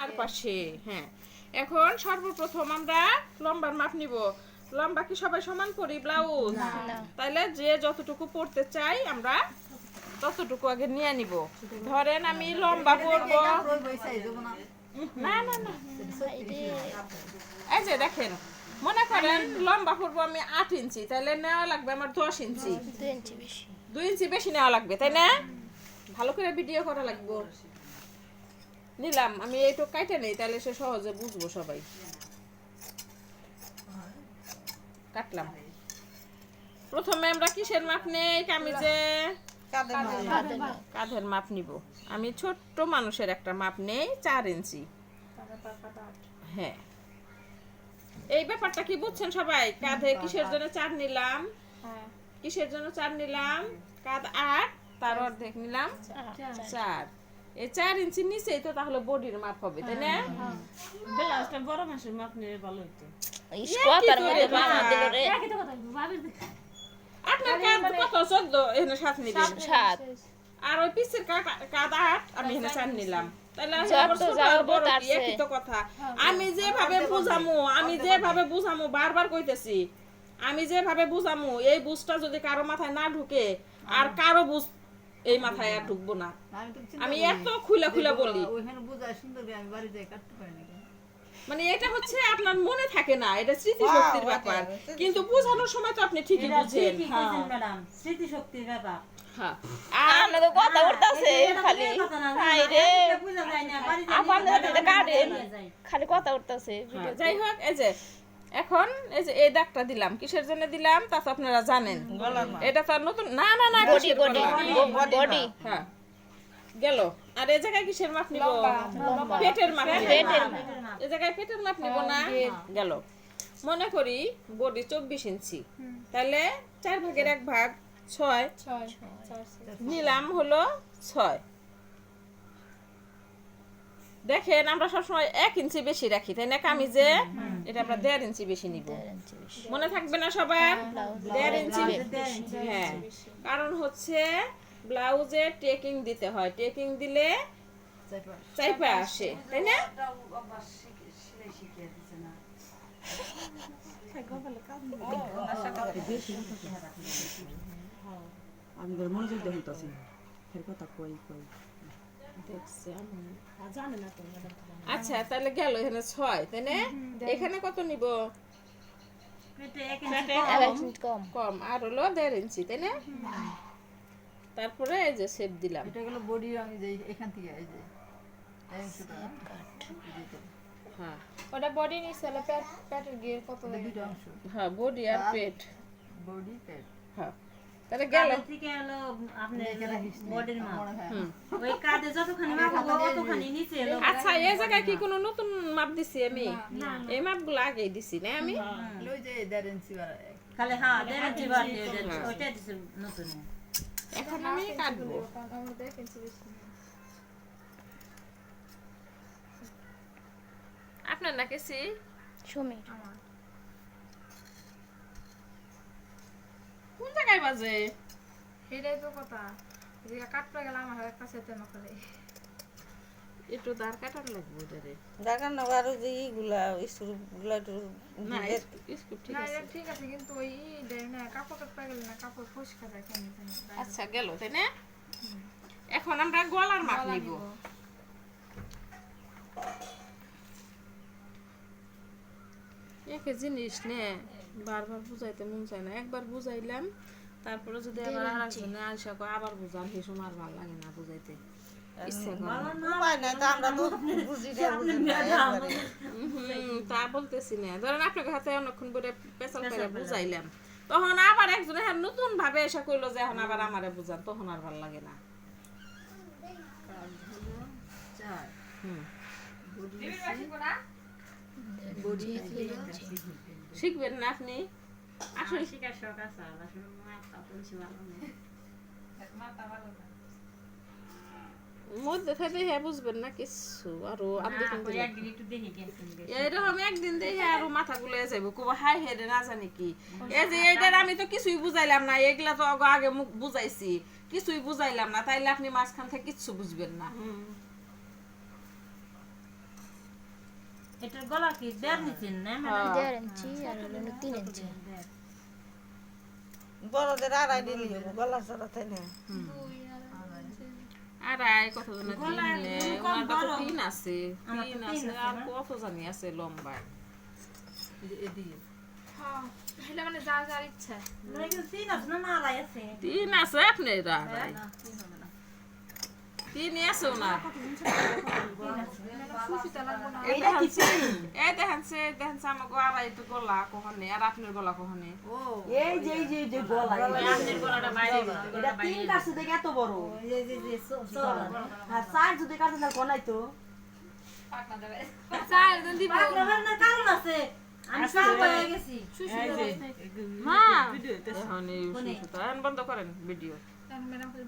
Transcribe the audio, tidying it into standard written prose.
চারপাশে। হ্যাঁ, এখন সর্বপ্রথম আমরা লম্বার মাপ নিব। লম্বা কি সবাই সমান করি ব্লাউজ? তাহলে যে যতটুকু পড়তে চাই আমরা ততটুকু আগে নিয়ে নিব। ধরেন আমি লম্বা পরব, না না না, এই যে দেখেন, মনে করেন লম্বা পরবো আমি 8 ইঞ্চি, তাহলে নেওয়া লাগবে আমার 10 ইঞ্চি, 2 ইঞ্চি বেশি নেওয়া লাগবে, তাই না? ভালো করে ভিডিও করা লাগবে। নিলাম আমি এইটু কাটে নেই, তাহলে সে সহজে বুঝবো সবাই। কাটলাম। প্রথমে আমরা কিসের মাপ নেই? কামিজে কাঁধের মাপ নিব। আমি ছোট্ট মানুষের একটা মাপ নেই, 4 ইঞ্চি। হ্যাঁ, এই ব্যাপারটা কি বুঝছেন সবাই? কাঁধে কিসের জন্য 4 নিলাম? কিসের জন্য 4 নিলাম? কাঁধ 8, তার অর্ধেক নিলাম 4। এই 4 ইঞ্চি নিচেই তো তাহলে বডির মাপ হবে, তাই না? ব্লাউজটা বড় মাসের মাপ নিয়ে ভালো হতো। স্কোয়াটার মধ্যে বানা দিল রে। আপনার কাঁধ কত? 14, এখানে 7 নিবেন। 7 আর ওই পিসের কাঁধ 8, আমি এখানে 4 নিলাম। তাহলে একই তো কথা। আমি যেভাবে বুঝামু বারবার কইতেছি, আমি যেভাবে বুঝামু এই বুঝটা যদি কারো মাথায় না ঢুকে, আর কারো বুঝ এই মাথায় আর ঢুকবো না। আমি এত খুলে খুলে বলি, মানে এটা হচ্ছে আপনার মনে থাকে না, এটা স্মৃতিশক্তির ব্যাপার। কিন্তু বোঝানোর সময় তো আপনি ঠিকই বুঝেন। ম্যাডাম, স্মৃতিশক্তির ব্যাপার। হ্যাঁ, আমরা তো কথা উঠতাছে খালি, হাই রে আপনাদের তো কাটেন খালি কথা উঠতাছে। যাই হোক, এই যে এখন এই যে এই দাগটা দিলাম, কিসের জন্য দিলাম তা তো আপনারা জানেন। এটা তো আর নতুন না, না না, বডি বডি বডি। হ্যাঁ, গেল। আর এই জায়গায় কিসের মাপ নিব? পেটের মাপ। এই জায়গায় পেটের মাপ নিব না, গেল। মনে করি বডি 24 ইঞ্চি, তাহলে 4 ভাগের 1 ভাগ 6 নিলাম হলো 6। দেখেন আমরা সবসময় 1 ইঞ্চি বেশি রাখি, তাই না? কামিজে এটা আমরা 1.5 ইঞ্চি বেশি নিব। মনে থাকবে না সবার? 1.5 ইঞ্চি। হ্যাঁ, কারণ হচ্ছে ব্লাউজে টেকিং দিতে হয়, টেকিং দিলে চাইপা আসে, তাই না? আমি মনোযোগ দেখুন তো কথা কই কই আচ্ছা, তাহলে গেল এখানে 6, তাই না? এখানে কত নিব? কম, আর হলো 1.5 ইঞ্চি, তাই না? তারপরে এই যে শেপ দিলাম। এটা হলো বডি, আমি যে এখান থেকে এই যে হ্যাঁ, ওটা বডি নিচে হলো পেটের গিয়ে কত দুটো অংশ, হ্যাঁ, বডি আর পেট। বডি পেট। হ্যাঁ, তাহলে গেল। থেকে হলো আপনি বডির মাপ। ওই কাঁধে যতখানি মাপ হবে ততখানি নিচে হলো। আচ্ছা, এই জায়গায় কি কোনো নতুন মাপ দিছি আমি? এই মাপগুলো আগেই দিছি না আমি? ওই যে 1.5 ইঞ্চি বাড়ায় খালি হ্যাঁ 1.5 ইঞ্চি বাড়িয়ে ওইটা দিছে নতুন। এখন আমি কাটবো। আমরা দেখেছি বেশি আপনার না কেসি সমীর কোন জায়গায় বাজে? এটাই তো কথা, যে কাটতে গেলে আমার কাছে তেমন করে একটু দাঁড় কাটার লাগবে ওটারে। জায়গা না আরো যে ইগুলা স্ক্রুগুলা না, স্কুপ ঠিক না, আছে। এটা ঠিক আছে, কিন্তু ওই দেয় না, কাপড় কাটতে গেলে না কাপড় ফসকা যায় কেন জানি। আচ্ছা, গেল, তাই না? এখন আমরা গলার মাপ নিব। একই জিনিস নে, বারবার বুঝাইতে মন চায় না। একবার বুঝাইলাম, তারপরে যদি আবার আরেকজনে আইসা কয় আবার বুঝান, সেই সময় আর ভালো লাগে না বুঝাইতে, ইচ্ছা করে না। উপায় নাই তো, আমরা তো বুঝি না তা বলতেছি না। ধরেন আপনার হাতে অনেকক্ষণ করে পেছাল করে বুঝাইলাম, তখন আবার একজনে নতুন ভাবে এসে কইলো যে এখন আবার আমারে বুঝান, তখন আর ভালো লাগে না। শিখবেন না আপনি? আসলে শিকার শখ আছে, আসলে মাথা বলছি ভালো না। মধ্যে থেকে হ্যাঁ বুঝবেন না কিছু, আরো একদিন একটু দেখে গেছেন এরকম একদিন দেখে আরো মাথা গুলো যাবো খুব হাই হেডে না জানি কি। এই যে এইটার আমি তো কিছুই বুঝাইলাম না, এগুলা তো আগে মুখ বুঝাইছি, কিছুই বুঝাইলাম না, তাইলে আপনি মাঝখান থেকে কিচ্ছু বুঝবেন না। এটার গলা কি 1.5 নিচেন না হ্যাঁ। 1.5 ইঞ্চি আর হলো 3 ইঞ্চি। বড়দের আড়াই দিলি গলা চড়া তাই না আড়াই কত জন গলায় তিন কম ওনার তো বড়। 3 আছে আমার তো 3 তিন আছে আছে আর না? কত জানি আছে লম্বা এদিকে হ্যাঁ হেলে মানে যার যার ইচ্ছা না কিন্তু 3 আছে না আড়াই আছে 3 আছে আপনার আড়াই 3 আছে ওনার সুচিতা লাগবো না এই দেখাচ্ছে আমাকে আড়াই তো গলা কখনে আর আপনার গলা কখনে ও এই যে গলা আপনার গলাটা বাইরে এটা তিন কাছে দেখে এত বড় এই যে আর চার যদি কাছে না কোনাই তো চার দিন দিব পাগলার না কারণ আছে আমি সব হয়ে গেছি হ্যাঁ এখন এই সুতা বন্ধ করেন ভিডিও ম্যাডাম